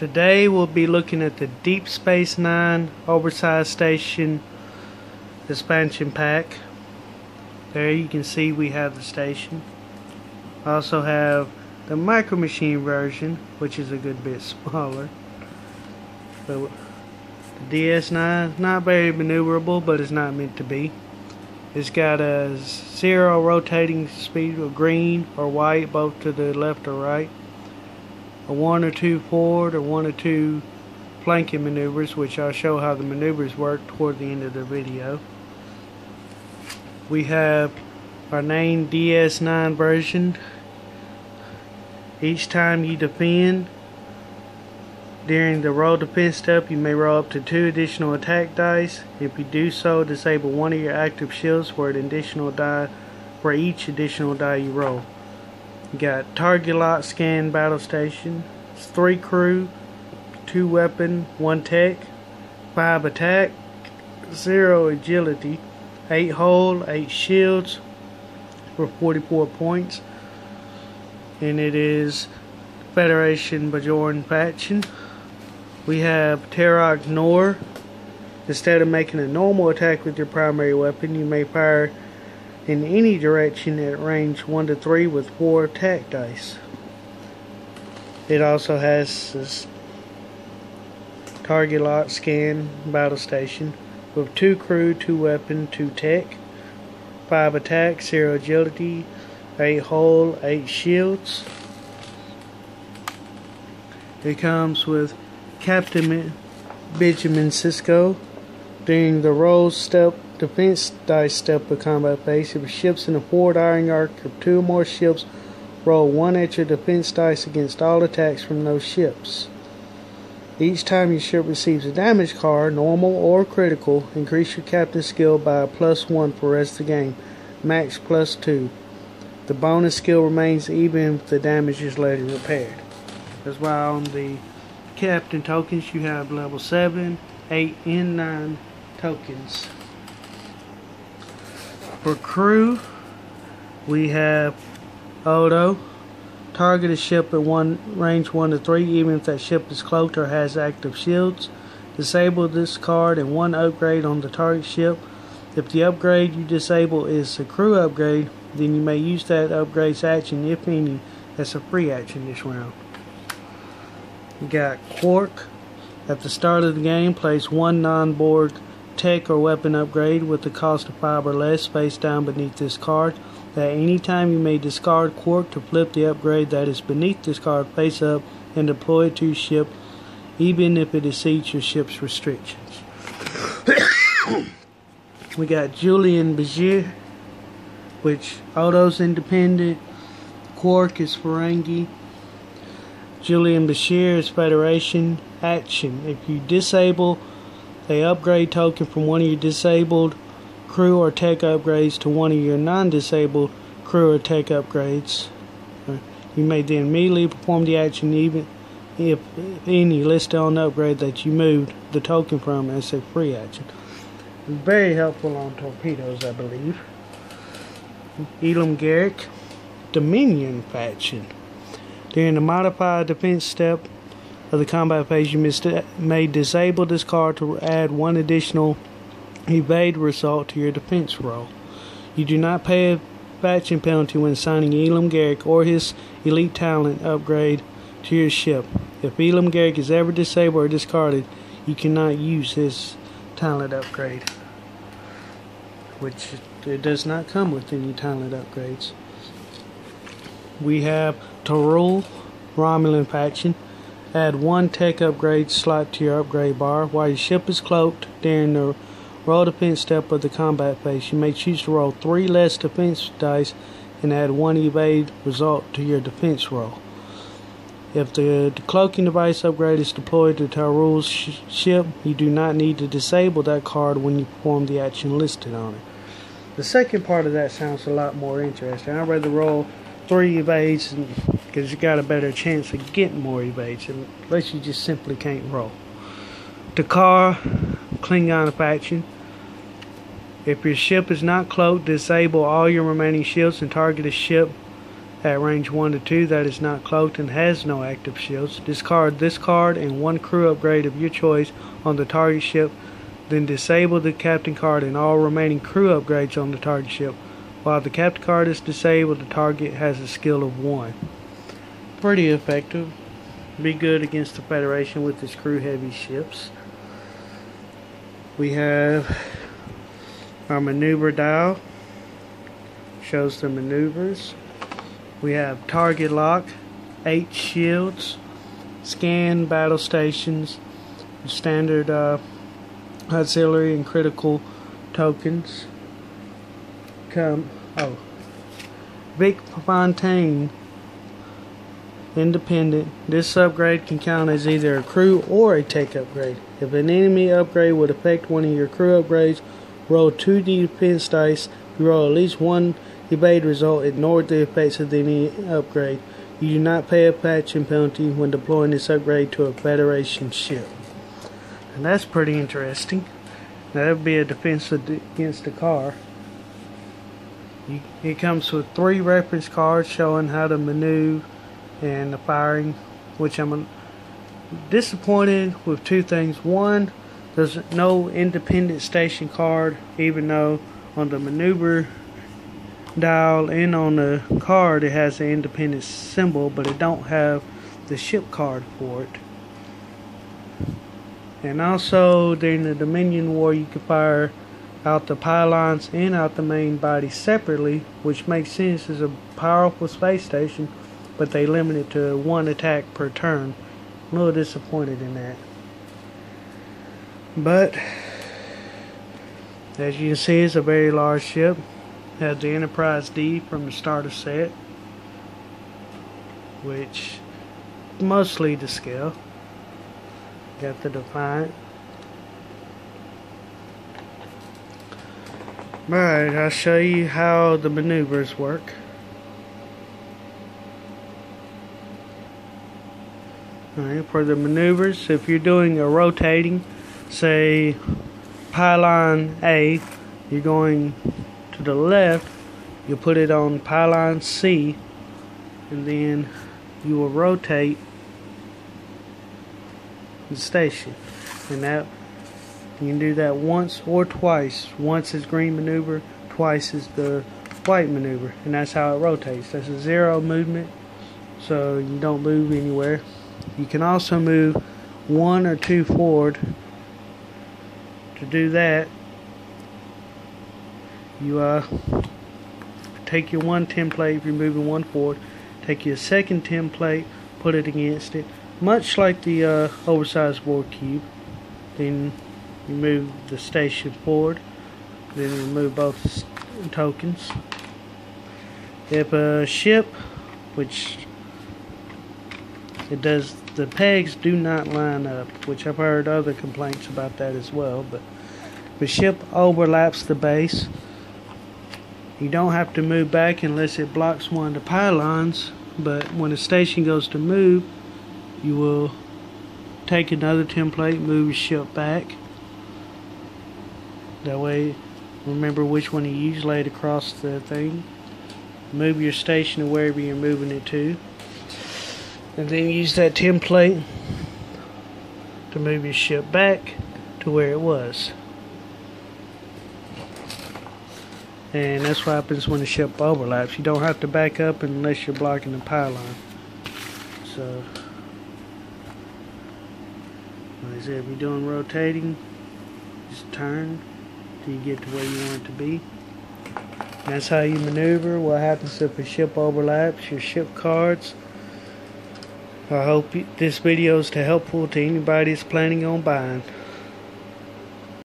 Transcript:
Today we'll be looking at the Deep Space Nine Oversized Station expansion pack. There you can see we have the station. Also have the Micro Machine version, which is a good bit smaller. So the ds9 not very maneuverable, but it's not meant to be. It's got a 0 rotating speed of green or white, both to the left or right. A 1 or 2 forward or 1 or 2 flanking maneuvers, which I'll show how the maneuvers work toward the end of the video. We have our main ds9 version. Each time you defend during the roll defense step, you may roll up to 2 additional attack dice. If you do so, disable one of your active shields for an additional die for each additional die you roll. You got target lock scan battle station. It's 3 crew, 2 weapon, 1 tech, 5 attack, 0 agility, 8 hull, 8 shields for 44 points. And it is Federation Bajoran faction. We have Terra Ignore. Instead of making a normal attack with your primary weapon, you may fire in any direction at range 1 to 3 with 4 attack dice. It also has this target lock scan battle station with 2 crew, 2 weapon, 2 tech, 5 attack, 0 agility, 8 hull, 8 shields. It comes with Captain Benjamin Sisko. During the roll step defense dice step of combat phase, if a ship's in a forward firing arc of 2 or more ships, roll 1 extra defense dice against all attacks from those ships. Each time your ship receives a damage card, normal or critical, increase your captain's skill by a +1 for the rest of the game, max +2. The bonus skill remains even if the damage is later repaired. That's why on the captain tokens you have level 7, 8, and 9 tokens. For crew, we have Odo. Target a ship at range 1 to 3, even if that ship is cloaked or has active shields. Disable this card and 1 upgrade on the target ship. If the upgrade you disable is a crew upgrade, then you may use that upgrade's action, if any. That's a free action this round. We got Quark. At the start of the game, place 1 non-board tech or weapon upgrade with the cost of 5 or less face down beneath this card. At any time you may discard Quark to flip the upgrade that is beneath this card face up and deploy it to your ship, even if it exceeds your ship's restrictions. We got Julian Bashir, which Odo's independent, Quark is Ferengi, Julian Bashir is Federation action. If you disable a upgrade token from one of your disabled crew or tech upgrades to one of your non-disabled crew or tech upgrades, you may then immediately perform the action even if any listed on the upgrade that you moved the token from as a free action. Very helpful on torpedoes, I believe. Elam Garrick, Dominion faction. During the modified defense step of the combat phase, you may disable this card to add 1 additional evade result to your defense roll. You do not pay a faction penalty when assigning Elam Garrick or his elite talent upgrade to your ship. If Elam Garrick is ever disabled or discarded, you cannot use his talent upgrade, which it does not come with any talent upgrades. We have Torul, Romulan faction. Add 1 tech upgrade slot to your upgrade bar. While your ship is cloaked during the roll defense step of the combat phase, you may choose to roll 3 less defense dice and add 1 evade result to your defense roll. If the cloaking device upgrade is deployed to Torul's ship, you do not need to disable that card when you perform the action listed on it. The second part of that sounds a lot more interesting. I'd rather roll 3 evades because you got a better chance of getting more evades unless you just simply can't roll. Dakar, Klingon faction. If your ship is not cloaked, disable all your remaining shields and target a ship at range 1 to 2 that is not cloaked and has no active shields. Discard this card and one crew upgrade of your choice on the target ship, then disable the captain card and all remaining crew upgrades on the target ship. While the captain card is disabled, the target has a skill of 1. Pretty effective. Be good against the Federation with its crew heavy ships. We have our maneuver dial. Shows the maneuvers. We have target lock, 8 shields, scan battle stations, standard auxiliary and critical tokens. Vic Fontaine, independent. This upgrade can count as either a crew or a tech upgrade. If an enemy upgrade would affect one of your crew upgrades, roll 2d defense dice. If you roll at least one evade result, ignore the effects of any upgrade. You do not pay a patching penalty when deploying this upgrade to a Federation ship. And that's pretty interesting. Now that would be a defense against the car. It comes with 3 reference cards showing how to maneuver and the firing, which I'm disappointed with 2 things. One, there's no independent station card, even though on the maneuver dial and on the card it has the independent symbol, but it don't have the ship card for it. And also during the Dominion War you can fire out the pylons and out the main body separately, which makes sense as a powerful space station, but they limit it to 1 attack per turn. I'm a little disappointed in that. But as you can see, it's a very large ship. It has the Enterprise D from the starter set, which mostly to scale. Got the Defiant. Alright, I'll show you how the maneuvers work. Alright, for the maneuvers, if you're doing a rotating, say pylon A, you're going to the left, you put it on pylon C, and then you will rotate the station. And that you can do that once or twice. Once is green maneuver, twice is the white maneuver, and that's how it rotates. That's a 0 movement, so you don't move anywhere. You can also move 1 or 2 forward. To do that, you take your 1 template if you're moving 1 forward, take your second template, put it against it, much like the oversized war cube. Then you move the station forward, then you move both tokens. If a ship, which it does, the pegs do not line up, which I've heard other complaints about that as well, but if a ship overlaps the base, you don't have to move back unless it blocks one of the pylons, but when a station goes to move, you will take another template, move your ship back. That way, remember which one you use, lay it across the thing. Move your station to wherever you're moving it to. And then use that template to move your ship back to where it was. And that's what happens when the ship overlaps. You don't have to back up unless you're blocking the pylon. So, like I said, if you're doing rotating, just turn till you get to where you want it to be. That's how you maneuver. What happens if a ship overlaps, your ship cards. I hope this video is helpful to anybody that's planning on buying.